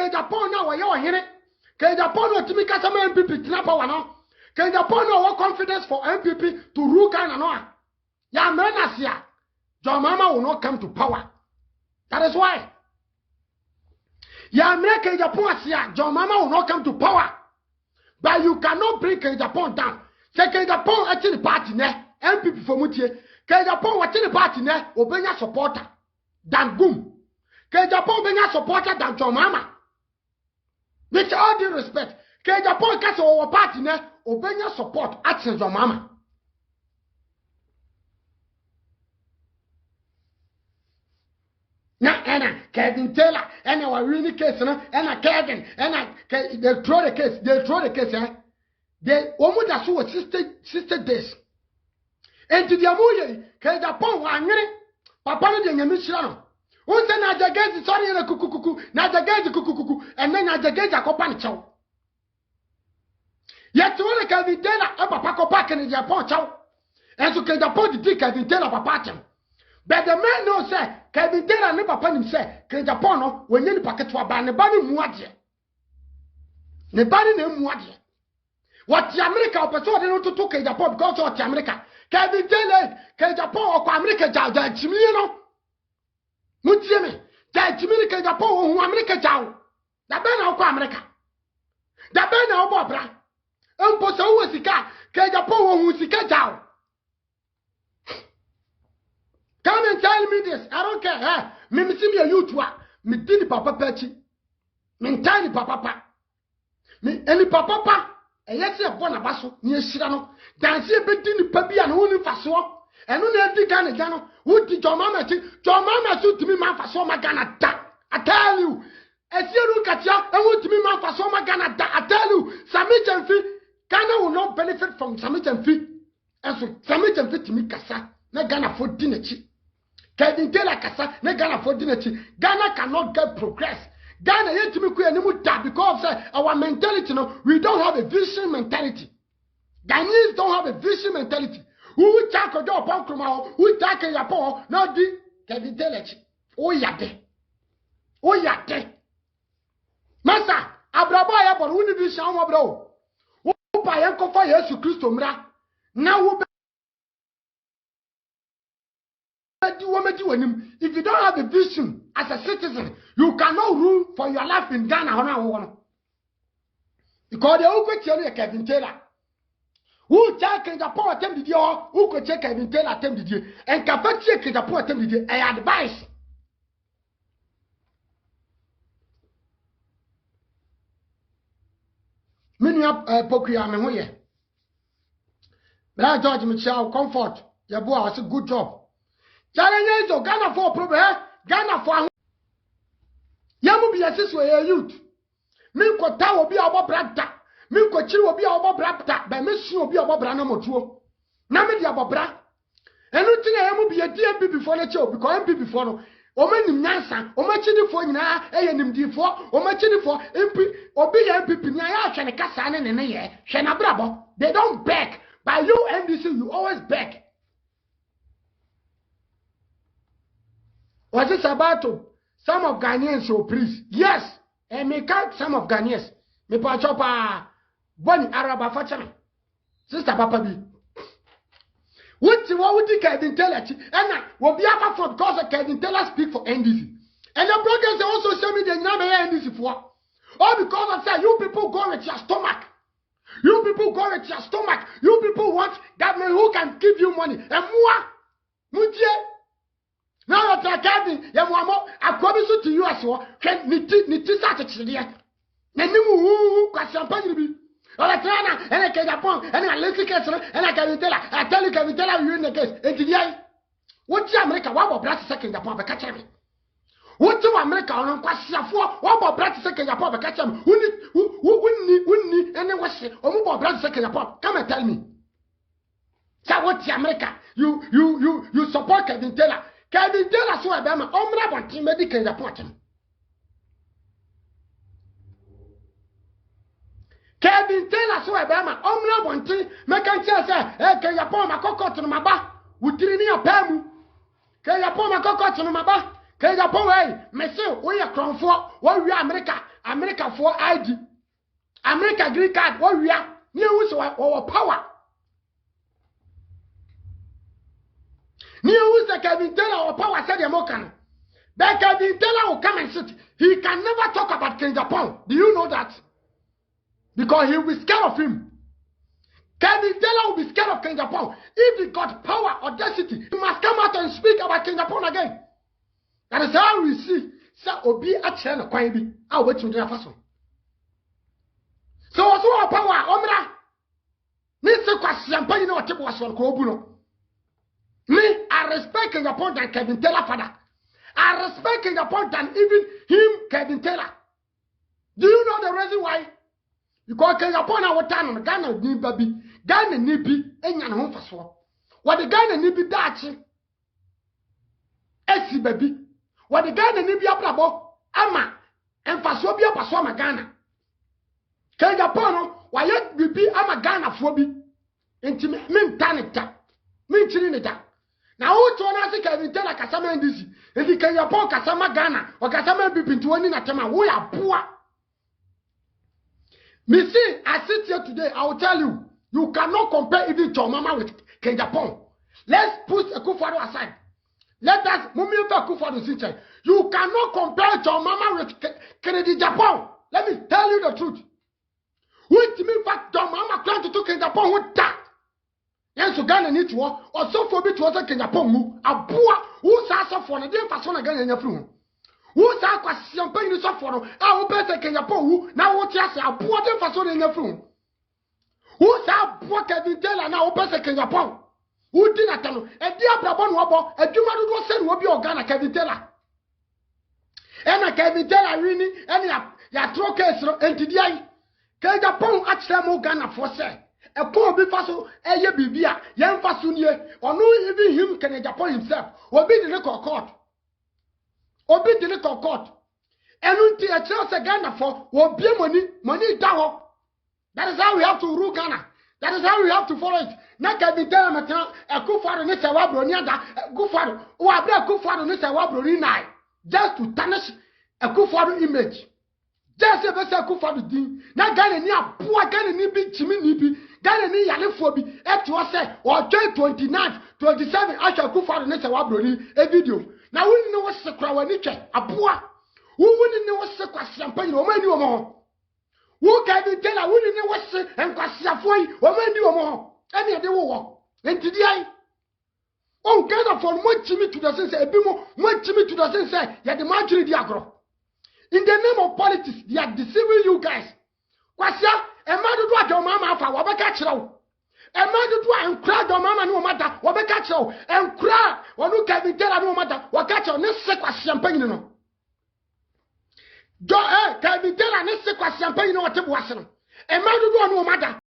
Agyapong na wo ye ohene ke Agyapong no timi kasa ma MPP tina power no ke Agyapong no wo confidence for MPP to rule Ghana no ya mena sia John Mahama will not come to power. That is why ya mena ke Agyapong asia John Mahama will not come to power. But you cannot bring Agyapong down. Say Agyapong actually party ne MPP for mutie ke Agyapong actually party ne obenya supporter than boom. Ke Agyapong obenya supporter than John Mahama. With all due respect, ke Agyapong kase o party ne obenya support at John Mahama. Na Kelvin Taylor and our really case no and Kelvin and they throw the case they almost as so 60 days and to the amuye ke Agyapong wa nwere papa no de nyamishira no won say na jagezi sorry na kukukuku na jagezi kukukuku and then na jagezi akopa ne chew yet won Kelvin Taylor e papa kopa ke ne Agyapong chew and so ke Agyapong di Kelvin Taylor papa chem. But the man knows say Kelvin Taylor ne papa nim say ke Agyapong no wenye ni paketwa ba ne ba ni muade ne ba ni na muade what America opeso de no to ke Agyapong because what America Kelvin Taylor ke Agyapong okwa America ja chimi no mutie me ja chimi ke Agyapong hu America jawo da be na okwa America da be na obo bra empo so wo sika ke Agyapong hu sika jawo. Come and tell me this. I don't care. Eh? Me see me a youth me did papa pechi. Me tiny papa pa. Me any papa pa. E yesi e bona baso ni esira no. Dance e be di ni pabi an hu ni faso. Enu na di Ghana Ghana. Who di John Mahama ti? John Mahama so timi man faso ma Ghana da. I tell you. Esieru katia e hu timi man faso ma Ghana da. I tell you. Sami Jamfi Ghana will not benefit from Sami Jamfi. And so Sami Jamfi timi kasa na Ghana for dinechi. Kelvin Taylor kasa na Ghana for dinechi. Ghana cannot get progress. Ghana yet me ku enimu da because our mentality no, we don't have a vision mentality. Ghanaians don't have a vision mentality. Who take a job upon Kroma, who take a Agyapong, no di Kelvin Taylor. Oh yade. Oh yade. Masa abraba ya bor woni vision mo bro. Wo pa yan ko fa Yesu Kristo mra. Na wo if you don't have a vision as a citizen, you cannot rule for your life in Ghana. Because they all go to Kelvin Taylor. Who take Agyapong attempt the who could check Kelvin Taylor attempt the and can check Agyapong attempt the I advise. Many up Pokia Memoye. Brother George Michel, comfort. Your boy was a good job. Challenge so Ghana for problem, Ghana for Yamu be assist with your youth. Me ko ta obi obo brada. Me ko chiri obi obo brada. Ba me su obi obo bra na motuo. Na me di abobra. Enu tin yamu be DMP before na che because MP before no. O ma nim nyansa, o ma chidi fo nyina eye nim di fo, o ma chidi fo MP obi ya MPP nya ya hwe ne kasa ne ne ye. Hwe na brabo. They don't beg. By you NDC you always beg. Was it about some of Ghanaians so please? Yes, and me count some of Ghanaians. Me pa chopa boni Araba fachana. Sister Papa B. What would Kelvin Taylor? And will be up for because Kelvin Taylor speak for NDC. And the bloggers also show me the number NDC for. All because I say you people go with your stomach. You people go with your stomach. You people want government who can give you money. And moi, Mutie. Now that Kelvin, ya mwamo, akwabisu to you as well. Can niti sa chichiriya. Nenimu kwa champagne bi. Ola tana, and I Agyapong, and I let case, and I can tell. I tell you, can tell you in the case. And today, what you America? What about Brazil second Agyapong? But catch me. What you America on question for? What about Brazil second Agyapong? But catch me. Who need, and then what's it? Or about Brazil second Agyapong? Come and tell me. So what you America? You support Kelvin Taylor. Kelvin Taylor so Obama omra bonti medical report. Kelvin Taylor so Obama omra bonti mekan say ke Agyapong makoko to maba wutiri ni apamu ke Agyapong makoko to maba ke Agyapong we me say we ya kronfo wo wi America America for ID. America green card. What we are? Near who's our power. Near who's the Kelvin Taylor our power said the American. But Kelvin Taylor will come and sit. He can never talk about King Japan. Do you know that? Because he will be scared of him. Kelvin Taylor will be scared of King Japan. If he got power, audacity, he must come out and speak about King Japan again. That is how we see. So, Obi actually no kwai bi. I wait to do that. So, what's our power? Omra. Me se kwa siampa you know what was on Kobuno. Me, I respect King Japan than Kelvin Taylor father. I respect King Japan than even him, Kelvin Taylor. Do you know the reason why? Because King Japan our town Ghana ni baby. Ghana ni bi enya ne ho faso. What the Ghana ni bi dachi. Esi baby. What the Ghana ni bi abrabo ama emfaso bi apaso ama Ghana. King Japan no why bibi ama Ghana fo bi. Enti me ntaneta. Me nchiri ne da. Na wo to na se Kelvin Taylor kasama ndisi. Enti King Japan kasama Ghana, o kasama bibi ntuoni na tema wo ya boa. Me see, I sit here today, I will tell you, you cannot compare even your mama with King Japan. Let's put Akufo-Addo aside. Let us move Akufo-Addo Sinche. You cannot compare your mama with Kennedy Japan. Let me tell you the truth. Which means that your mama trying to King Japan with that. Yes, you Ghana need to work, or so for me to also King Japan. A boy who's also for the day person again in your room. Who's our question paying this for? I will better King Japan. Now, what you say, a poor person in your room. Who's our poor Kelvin Taylor now? Better King Japan. Who did not tell? A dear Brabon Wabo, a Juma do send will be Ghana Kelvin Taylor. And a Kelvin Taylor, really, and ya throw case and today. King Japan actually more Ghana for say. A poor be faso, a ye bibia, young Fasunie, or no even him can Japan himself, will be the record court. Obi the little court. Enunti a chance Ghana for will be money down. That is how we have to rule Ghana. That is how we have to follow it. Not can be tell Matan, a Akufo-Addo Nisa Wabroniada, Akufo-Addo, who are Akufo-Addo Nisa Wabroni, just to tarnish Akufo-Addo image. Just a better Akufo-Addo thing. Not Ghana near poor Ghana nibi, Chimmy nibi, Ghana ni Yalifobi, at was say, or 29, 27, after Akufo-Addo Nisa Wabroni, a video. Now we know what's the crowd a boy. Who wouldn't know what's the champagne or many more? Who can be tell I wouldn't know what's the and Quasiafoy or many more? Any of the war. And today, oh, Ghana for more Jimmy to the sense, a bit more Jimmy to the sense, yet the marjorie diagro. In the name of politics, they are deceiving you guys. Quasia, a man to do your mama for what catch you. A man to do and cry your mama no matter what they catch you and cry when you can tell no matter what catch you. Let's say what champagne no. Can be tell and let's say what champagne no what it was. A man to do no matter.